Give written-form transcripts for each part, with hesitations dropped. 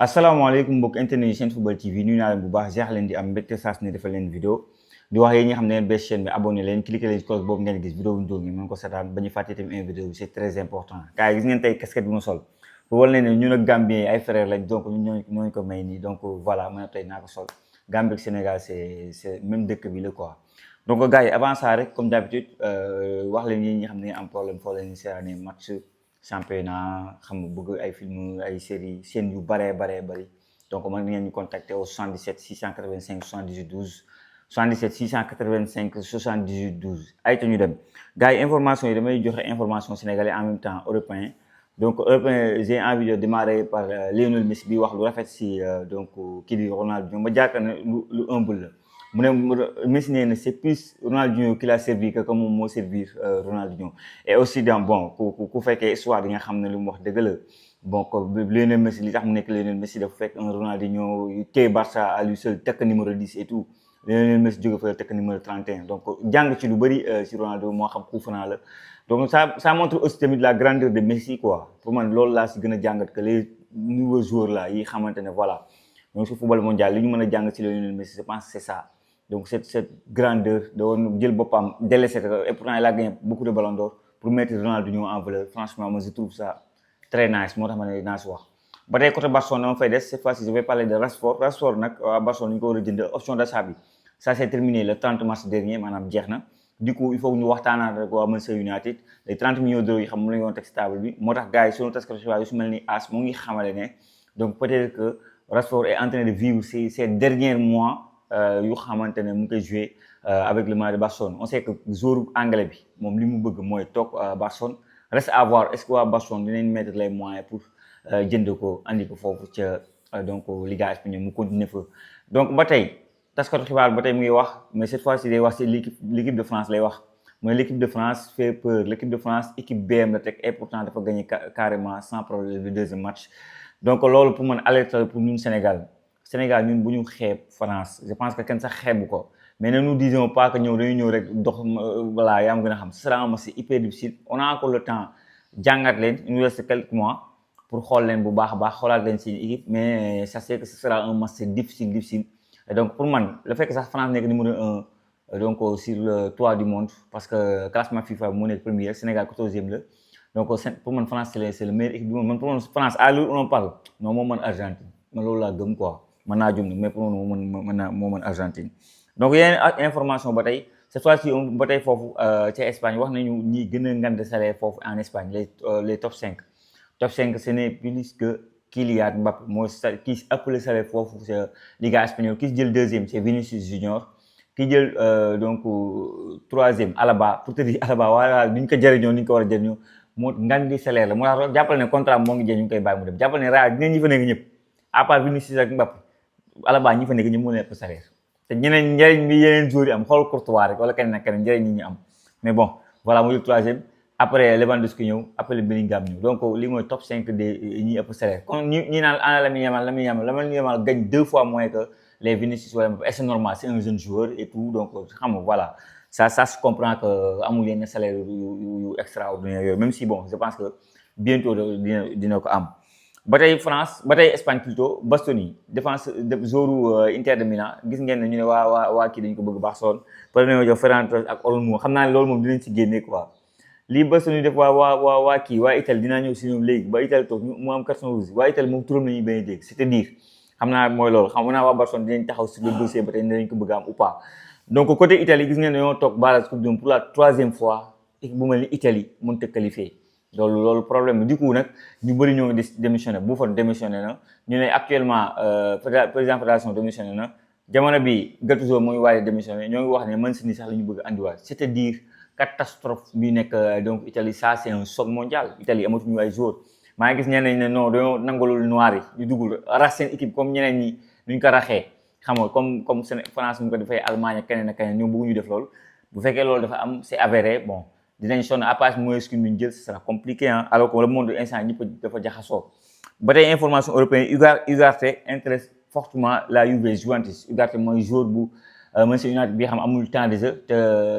asalaamaaleykum mbokk internet yi Senfootball TV nuyu naa leen bu baax jeex leen di am mbégte saa su ne defal leen vidéo di wax yéen ñi xam ne leen bés chaîne bi abonné leen cliquer leen ci cloche boobu ngeen gis vidéo bu ñu jóg ngeen mën ko seetaan ba ñu fàtte tamit une vidéo bi c'est très important gars yi gis ngeen tey casquette bi ma sol pour wal ne ñun ak Gambien yi ay frères lañ donc ñun ñooñu ko may nii donc voilà man tey naa ko sol Gambie ak Sénégal c'est même dëkk bi la quoi donc gars yi avant ça rek comme d'habitude wax leen yéen ñi xam ne am problème foo leen seetaanee match championnat xam nga bëgg ay film ay série chaîne yu baree bëri donc mën ngeen ñu contacter au 77 685 78 12 77 685 78 12 ay ta ñu dem gars yi information yi damay joxe information sénégalais en même temps européen donc européen j'ai envie de démarrer par Lionel Messi bi wax lu rafet si donc kii di Ronaldinho ma jàkka ne lu humble la mu ne Messi nee na c'est plus Ronaldinho qui l'a servi que moom moo servir Ronaldinho et aussi dans bon ku fekkee histoire di nga xam ne lu mu wax dëgg la bon Lionel Messi li tax mu nekk Lionel Messi dafa fekk un Ronaldinho téye Barça à lui seul tekk numéro 10 et tout Lionel Messi jóge fa tekk numéro 31 donc jàng ci lu bëri si Ronaldo moo xam coup franc la donc ça montre aussi tamit la grandeur de Messi quoi pour man loolu laa si gën a jàngat que les nouveaux joueurs là yi xamante ne voilà donc si football mondial li ñu mën a jàng ci Lionel Messi je pense c'est ça. Donc cette grandeur de jël boppam délaissé et pourtant il a gagné beaucoup de ballons d'or pour mettre Ronaldinho en valeur franchement moi je trouve ça très nice moo tax ma ne naa si wax ba tey côté Barcelone dama fay des cette fois-ci je vais parler de Rashford nag waa Barcelone ñu ko war a jënd option d'achat bi ça s'est terminé le 30 mars dernier maanaam jeex na du coup il faut ñu waxtaanaat rek waa Manchester United les 30 millions d'euros yi xam mu la ñu woon teg stable bi moo tax gars yi sunu taskatu xibaar yu su mel ni AS mu ngi xamale ne donc peut-être que Rashford est en train de vivre ces derniers mois yu xamante ne mu ngi koy jouer avec le maillot de Barcelone on sait que joueur anglais bi moom li mu bëgg mooy toog Barcelone reste à voir est-ce que waa Barcelone dinañ mettre les moyens pour jënd ko andi ko foofu ca donc Liga espagnole mu continuer fa donc ba tey taskatu xibaar ba tey mu ngi wax mais cette fois-ci day wax ci l'équipe de France lay wax mooy l'équipe de France fait peur l'équipe de France équipe BM la teg et pourtant dafa gagné carrément sans problème le deuxième match donc loolu pour man alerte pour ñun Sénégal ñun bu ñu xeeb France je pense que kenn sax xeebu ko mais ne nous disons pas que ñëw dañu ñëw rek dox voilà yaa ma gën a xam ce sera un match hyper difficile on a encore le temps jàngat leen il nous reste quelques mois pour xool leen bu baax a baax xoolaat leen seen équipe mais ça c'est que ce sera un match difficile et donc pour man le fait que sax France nekk numéro 1 donc sur le toit du monde parce que classement FIFA moo nekk premier Sénégal 14e la donc pour man France c'est le meilleur équipe du monde man pour man France à l'heure où on parle non moo mën Argentine man loolu laa gëm quoi mën naa jum mais pour moo mën Argentine donc yeneen information ba tey cette fois-ci ba tey foofu ca Espagne wax nañu ñi gën a ngand salaire foofu en Espagne les top 5 ce n'est plus que Kylian Mbappé mooy kii appelé salaire foofu c'est Liga espagnole ki jël deuxième c'est Vinicius Junior ki jël donc troisième Alaba pour te dire Alaba wala duñ ko jëriñoo ni ñu ko war a jëriñoo moo ngandi salaire la moo tax jàppale ne contrat moo ngi jël ñu ngi koy bàyyi mu dem jàppale ne Real dina ñi fa nekk ñëpp à part Vinicius ak Mbappé Alaba ñi fa nekk ñëpp moo nekk salaire te ñeneen njëriñ bi yeneen joueurs yi am xool Courtois rek wala keneen ak keneen njëriñ ñi ñu am mais bon voilà mu jël troisième après Lewandowski ñëw après Bellingham ñëw donc lii mooy top 5 des ñi ëpp salaire kon ñi naan ana Lamine Yamal gagne 2 fois moins que les Vinicius wala Mbappé et c'est normal c'est un jeune joueur et tout donc xam nga voilà ça se comprend que amul yenn salaire yu extraordinaire yooyu même si bon je pense que bientôt dina ko am ba tey France ba tey Espagne plutôt Bastoni défense joueur Inter de Milan gis ngeen ne ñu ne waa kii dañu ko bëgg Barcelone par nañoo jox Ferran Torres ak Olmo xam naa ne loolu moom dinañ ci génne quoi lii Bastoni def waa kii waa Italie dinaa ñëw si ñoom léegi ba Italie toog mu am carton rouge waa Italie moom turam nañuy bañ a dégg c'est-à-dire xam naa mooy loolu xam naa waa Barcelone dinañ taxaw sur le dossier ba tey dinañ ko bëgg am ou pas donc côté Italie gis ngeen ne ñoo toog barrage coupe du monde pour la 3e fois équipe bu mel ni Italie mënut a qualifier loolu problème du coup nag ñu bëri ñoo ngi démissionné Buffon démissionné na ñu ne actuellement président fédération démissionné na jamono bi Gattuso mooy waaye démissionné ñoo ngi wax ne Mancini sax la ñu bëgg andiwaat c'est-à-dire catastrophe bi nekk donc Italie ça c'est un choc mondial Italie amatuñu ay joueurs maa ngi gis ñeneen ne non dañoo nangalul noir yi ñu dugul rax seen équipe comme ñeneen ñi nuñ ko raxee xam nga comme France ñu ko defee Allemagne ak keneen ak keneen ñoom bëgguñu def loolu bu fekkee loolu dafa am c'est avéré bon dinañ sonn à part mooy skin bi ñu jël ce sera compliqué alors que le monde instant ñëpp dafa jaxasoo ba tey information européenne Ugarte intéresse fortement la Juve Juventus Ugarte mooy joueur bu Manchester United bi xam amul temps de jeu te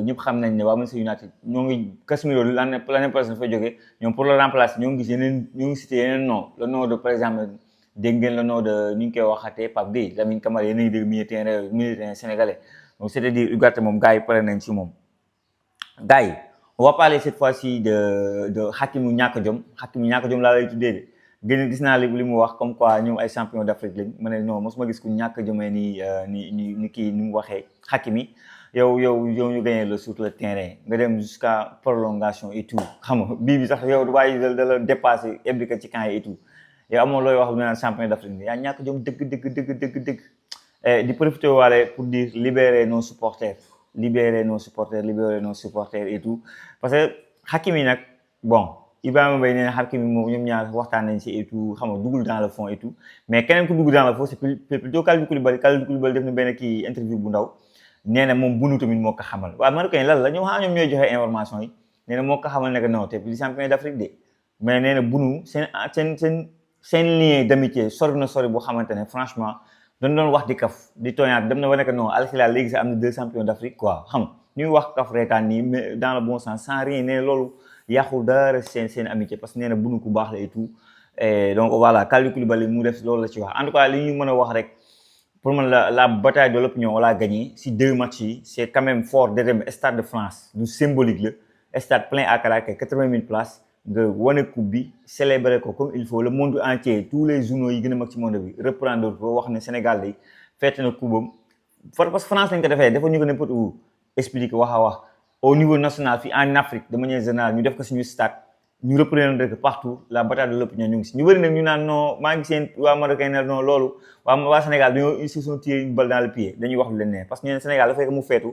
ñëpp xam nañ ne waa Manchester United ñoo ngi Casemiro l'année prochaine fa jógee ñoom pour le remplacer ñoo ngi cité yeneen nom le nom de par exemple dégg ngeen le nom de ni ñu koy waxatee Pape Gueye Lamine Camara yéen a ngi dégg milieu sénégalais donc c'est-à-dire Ugarte moom gars yi pare nañ ci moom. gars yi on va parler cette fois-ci de Hakimi ñàkk jom Hakimi ñàkk jom laa lay tuddee de gën gis naa li mu wax comme quoi ñoom ay champion d'Afrique lañ ma ne non mosuma gis ku ñàkk jomee ni kii ni mu waxee Hakimi yow ñu gagné le sur le terrain nga dem jusqu'à prolongation et tout xam nga bii bi sax yow waaye da la dépassé impliqué ci camp yi et tout yow amoon looy wax naan champion d'Afrique yaa ñàkk jom dëgg di profité waale pour dire libérer nos supporters et tout parce que Hakimi nag bon Ibrahima Mbaye nee na Hakimi moom ñoom ñaar waxtaan nañ ci et tout xam nga dugul dans le fond et tout mais keneen ku dugg dans le fond c'est plutôt Kalidou Koulibaly def na benn kii interview bu ndaw nee na moom bunu tamit moo ko xamal waaw man kay lan la ñoom ñooy joxe information yi nee na moo ko xamal ne que non te plus champion d'Afrique de mais nee na bunu seen lien d'amitié sori boo xamante ne franchement dañ doon wax di kaf di tooñaat dem na ba nekk non Al Hilal léegi sax am na 2 champions d'Afrique quoi xam ñuy wax kaf reetaan nii mais dans le bon sens sans rien nee na loolu yàqul dara seen amitié parce que nee na bunu ku baax la et tout et donc voilà Kalidou Koulibaly mu def loolu la ci wax en tout cas li ñu mën a wax rek pour man la bataille de l'opinion on l'a gagné si 2 matchs yi c'est quand même fort de dem Stade de France du symbolique la stade plein à craquer 80 000 places nga wane coupe bi célébrer ko comme il faut le monde entier tous les journaux yi gën a mag ci monde bi reprendre ko wax ne Sénégal day fête na coupe am parce que France lañ ko defee dafa ñu ko n'importe où expliquer wax au niveau national fii en Afrique de manière générale ñu def ko suñu stade ñu reprendre que partout la bataille de l'opinion ñu ngi si ñu bëri nag ñu naan non maa ngi seen waa Marocain ne non loolu waa Sénégal ils se sont tirés une balle dans le pied dañuy wax lu leen ne parce que ñu ne Sénégal dafa fekk mu feetu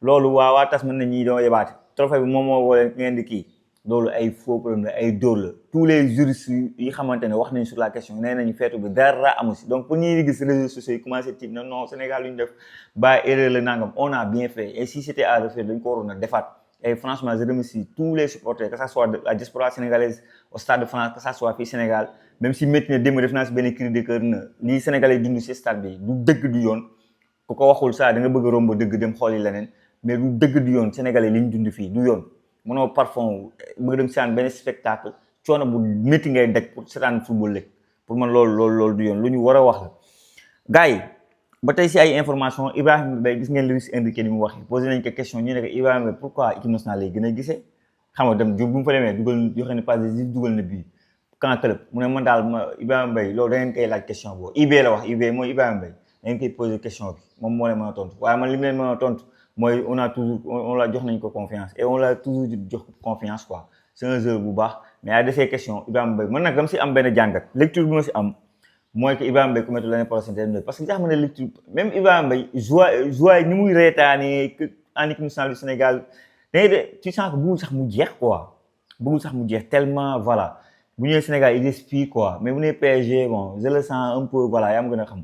loolu waa tas mën na ñi doo yebaate trophée bi moom moo woo leen ngeen di kii loolu ay faux problème la ay dóor la tous les juristes yi xamante ne wax nañ sur la question nee nañu feetu bi dara amu si donc pour ñuy gis réseaux sociaux yi commencé tiit na non Sénégal lu ñu def ba erreur la nangam on a bien fait et si c'était à refaire dañ ko waroon a defaat et franchement je remercie tous les supporters que ça soit de la diaspora sénégalaise au Stade de France que ça soit fii Sénégal même si métti na démb def naa si benn cri de cœur na lii Sénégalais dund si stade bi du dëgg du yoon ku ko waxul saa da nga bëgg a romb dëgg dem xooli leneen mais du dëgg du yoon Sénégalais li ñu dund fii du yoon mënoo parfum bëgg dem seetaan benn spectacle coono bu métti ngay daj pour seetaan football léegi pour man loolu du yoon lu ñu war a wax la gars yi ba tey si ay information Ibrahima Mbaye gis ngeen Luis Enrique ni mu waxee posé nañ ko question ñu ne ko Ibrahima Mbaye pourquoi équipe nationale lay gën a gisee xam nga dem bu mu fa demee joxe na passe décisive dugal na bii camp club mu ne man daal Ibrahima Mbaye loolu da ngeen koy laaj question boobu IB la wax IB mooy Ibrahima Mbaye da ngeen koy posé question bi moom moo leen mën a tontu waaye man li mu leen mën a tontu mooy on la jox nañ ko confiance et on l'a toujours jox confiance quoi c'est un joueur bu baax mais à de ces questions Ibrahima Mbaye man nag dama si am benn jàngat lecture bi ma si am mooy que Ibrahima Mbaye ku métti l'année prochaine parce que nga xam ne lecture même Ibrahima Mbaye joie ni muy reetaane en équipe nationale du Sénégal da ngay tu sens que bëggul sax mu jeex quoi bëggul sax mu jeex tellement voilà bu ñëwee Sénégal il respire quoi mais bu nee PSG bon je le sens un peu voilà yaa ma gën a xam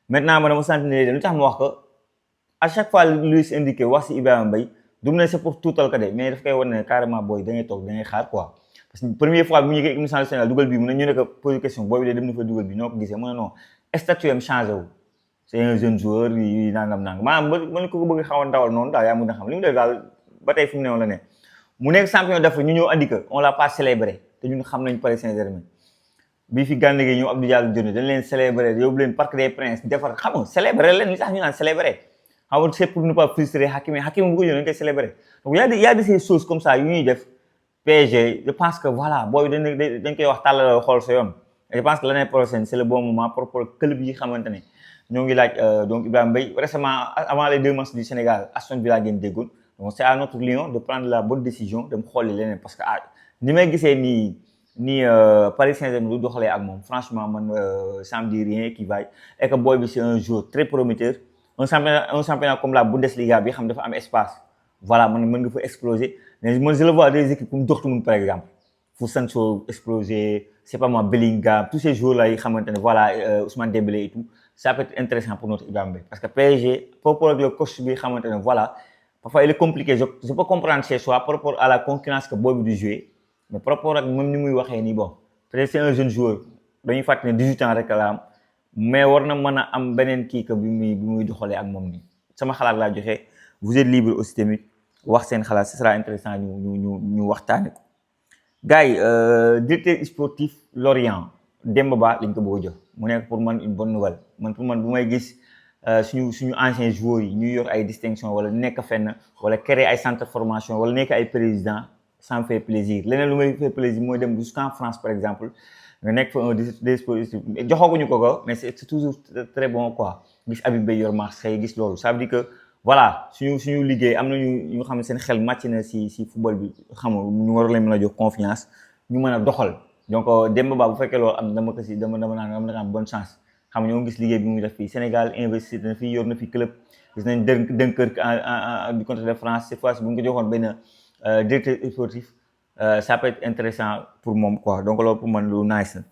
maintenant man dama sentir ne lu tax ma wax ko à chaque fois Luis indiqué wax si Ibrahima Mbaye du mu ne c'est pour tuutal ko de mais daf koy wan ne carrément booy da ngay toog da ngay xaar quoi parce que première fois bi mu ñëwee équipe nationale du Sénégal dugal bi mu ne ñu ne ko posé question boobu de dem na fa dugal bi noo ko gisee mu ne non statut am changé wu c'est un jeune joueur yi nangam maanaam man ko bëgg xaw a ndawal noonu daal yaa mën a xam li mu def daal ba tey fi mu newoon la ne mu nekk champion d'Afrique ñu ñëw andi ko on l'a pas célébré te ñun xam nañ Paris Saint-Germain bii fi Gana Gueye ñëw Abdou Diallo Dione dañ leen célébré yóbbu leen Parc des Princes defar xam nga célébré leen li tax ñu naan célébré xam nga c'est pour ne pas frustrer Hakimi bu ko ñëw dañ koy célébré donc y a de ces choses comme ça yu ñuy def PSG je pense que voilà booy dañ koy wax tàllal xool sa yoon je pense que l'année prochaine c'est le bon moment pour club yi xamante ne ñoo ngi laaj donc Ibrahima Mbaye récemment avant les 2 matchs du Sénégal Aston Villa ngeen déggoon donc c'est à notre Lion de prendre la bonne décision dem xooli leneen parce que ni may gisee nii Paris Saint-Germain du doxalee ak moom franchement man ça me dit rien qui vaille et que booy bi c'est un joueur très prometteur un championnat comme la Bundesliga bi xam dafa am espace voilà mën nga fa exploser mais moi je le vois des équipes comme Dortmund par exemple fu Sancho exploser c'est pas moi Bellingham tous ces joueurs là yi xamante ne voilà Ousmane Dembélé et tout ça peut être intéressant pour notre Ibrahima Mbaye parce que PSG par rapport ak le coach bi xamante ne voilà parfois il est compliqué je peux comprendre chez soi par rapport à la concurrence que boobu du jouer mais par rapport ak même ni muy waxee nii bon peut-être c'est un jeune joueur dañuy fàttali ne 18 ans rek la am mais war na mën a am beneen kii que bi muy doxalee ak moom nii sama xalaat laa joxe vous êtes libre aussi tamit wax seen xalaat ce sera intéressant ñu waxtaane ko gars yi directeur sportif Lorient Demba Ba lañ ko bëgg a jox mu nekk pour man une bonne nouvelle man pour man bu may gis suñu anciens joueurs yi ñuy yor ay distinction wala nekk fenn wala créer ay centre de formation wala nekk ay président ça me fait plaisir leneen lu may fait plaisir mooy dem jusqu'en France par exemple nga nekk fa un dispositif joxaguñu ko mais c'est toujours très bon quoi gis Habib Beye yor Marseille gis loolu ça veut dire que voilà suñu liggéey am nañu ñu xam ne seen xel màcc na si football bi xam nga ñu war leen mën a jox confiance ñu mën a doxal donc Demba Ba bu fekkee loolu am dama ko si dama naan bonne chance xam nga ñoo gis liggéey bi muy def fii Sénégal investi na fii yor na fi club gis nañ Dunkerque du côté de France cette fois-ci bu ñu ko joxoon benn directeur sportif ça peut être intéressant pour moom quoi donc loolu pour man lu nice la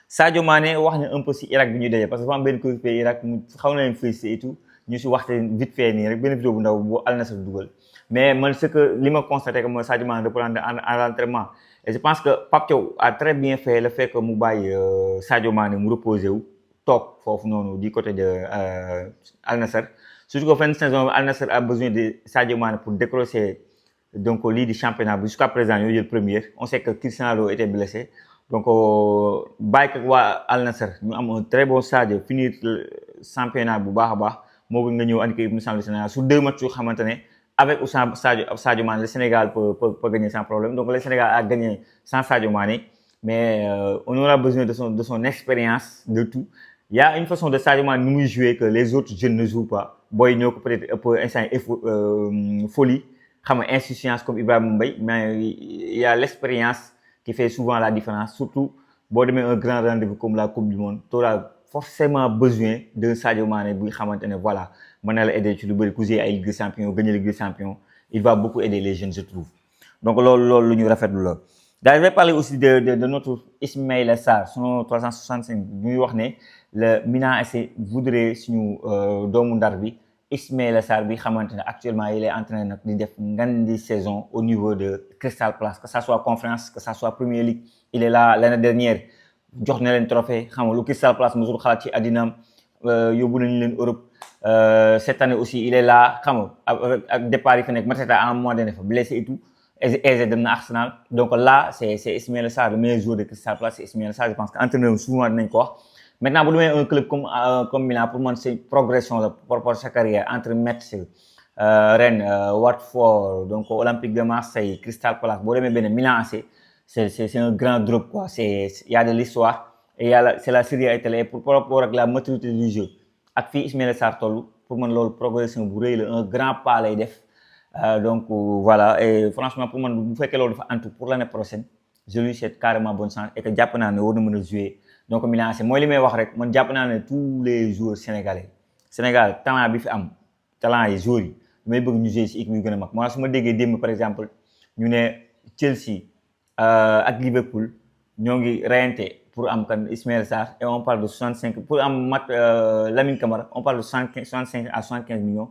Sadio Mané wax na un peu si Irak bi ñuy daje parce que dafa am benn coéquipier Irak mu xaw na leen félicité et tout ñu si waxte vite fait nii rek benn vidéo bu ndaw bu Al Nassr dugal mais man ce que li ma constaté que mooy Sadio Mané reprendre à l'entraînement et je pense que Pape Thiaw a très bien fait le fait que mu bàyyi Sadio Mané mu reposé wu toog foofu noonu du côté de Al Nassr surtout que fin de saison Al Nassr a besoin de Sadio Mané pour décrocher donc lii di championnat bi jusqu'à présent ñoo jël première on sait que Cristiano Ronaldo était blessé donc bàyyi ko waa Al Nassr ñu am un très bon Sadio finir championnat bu baax a baax moo nga ñëw andi ko équipe nationale du Sénégal sur 2 matchs yoo xamante ne avec ou sans Sadio Mané le Sénégal peut gagner sans problème donc le Sénégal a gagné sans Sadio Mané mais on aura besoin de son expérience de tout il y a une façon de Sadio Mané nu muy jouer que les autres jeunes ne jouent pas booy ñoo ko peut-être ëpp instant folie xam nga insouciance comme Ibrahima Mbaye mais il y a l'expérience qui fait souvent la différence surtout boo demee un grand rendez-vous comme la Coupe du Monde tu auras forcément besoin de Sadio Mané bu xamante ne voilà mën na la aider ci lu bëri couser ay Ligue des Champions gagner Ligue des Champions il va beaucoup aider les jeunes je trouve donc loolu lu ñu rafetlu la daal je vais parler aussi de notre Ismaïla Sarr son 365 ñuy wax ne le Milan AC voudrait suñu doomu Ndar bi Ismaïla Sarr bi xamante ne actuellement il est en train nag di def ngandi saison au niveau de Crystal Palace que ça soit conférence que ça soit Premier League il est là l'année dernière jox na leen trophée xam nga lu Crystal Palace mosul xalaat ci àddinaam yóbbu nañu leen Europe cette année aussi il est là xam nga ak départ yi fi nekk Mateta à un moment donné fa blessé et tout Eze dem na Arsenal donc là c'est Ismaïla Sarr le meilleur joueur de Crystal Palace c'est Ismaïla Sarr je pense que entraîneur souvent dinañ ko wax maintenant bu demee un club comme Milan pour moi c'est progression la par rapport à sa carrière entre Metz Rennes Watford donc Olympique de Marseille Crystal Palace boo demee benn Milan AC c'est un grand drop quoi il y a de l'histoire et c'est la Serie A italienne par rapport ak la maturité du jeu ak fii Ismaïla Sarr toll pour man loolu progression bu rëy la un grand pas lay def donc voilà et franchement pour man bu fekkee loolu dafa antu pour l'année prochaine je lui souhaite carrément bonne chance et que jàpp naa ne war na mën a jouer donc Milan AC mooy li may wax rek man jàpp naa ne tous les joueurs sénégalais Sénégal talent bi fi am talent yi joueurs yi may bëgg ñu jouer ci équipe yu gën a mag moo su ma déggee démb par exemple ñu ne Chelsea ak Liverpool ñoo ngi reyante pour am kan Ismaïla Sarr et on parle de 65 pour am Lamine Camara on parle de 65 à 75 millions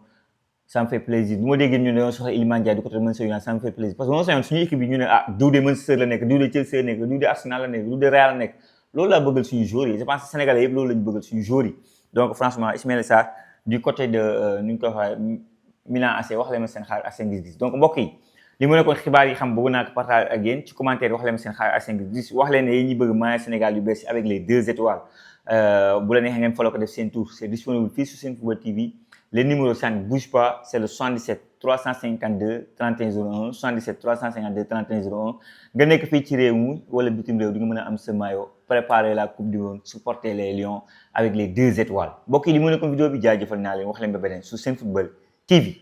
ça me fait plaisir bu ma déggee ñu ne dañoo soxla Iliman Ndiaye du côté de Manchester United ça me fait plaisir parce que moo sañoon suñu équipe yi ñu ne diw de Manchester la nekk diw de Chelsea la nekk diw de Arsenal la nekk diw de Real la nekk loolu laa bëggal suñu joueurs yi je pense que Sénégalais yëpp loolu lañu bëggal suñu joueurs yi donc franchement Ismaïla Sarr du côté de nu ñu koy waxee Milan AC wax leen ma seen xaar ak seen gis-gis donc mbokk yi li mu nekkoon xibaar yi xam bëgg naa ko partage ak yéen ci commentaire wax leen ma seen xaar ak seen gis-gis wax leen ne yéen ñi bëgg maillot Sénégal yu bees avec les 2 étoiles bu la neexee ngeen follow ko def seen tour c'est disponible fii sur Senfootball TV les numéros ça ne bouge pas c'est le 77 352 31 01 77 352 31 01 nga nekk fii ci réew mi wala bitim réew di nga mën a am sa maillot préparer la coupe du monde supporter les Lions avec les 2 étoiles mbokk yi li mu nekkoon vidéo bi jaajëfal naa leen wax leen ba beneen sur Senfootball TV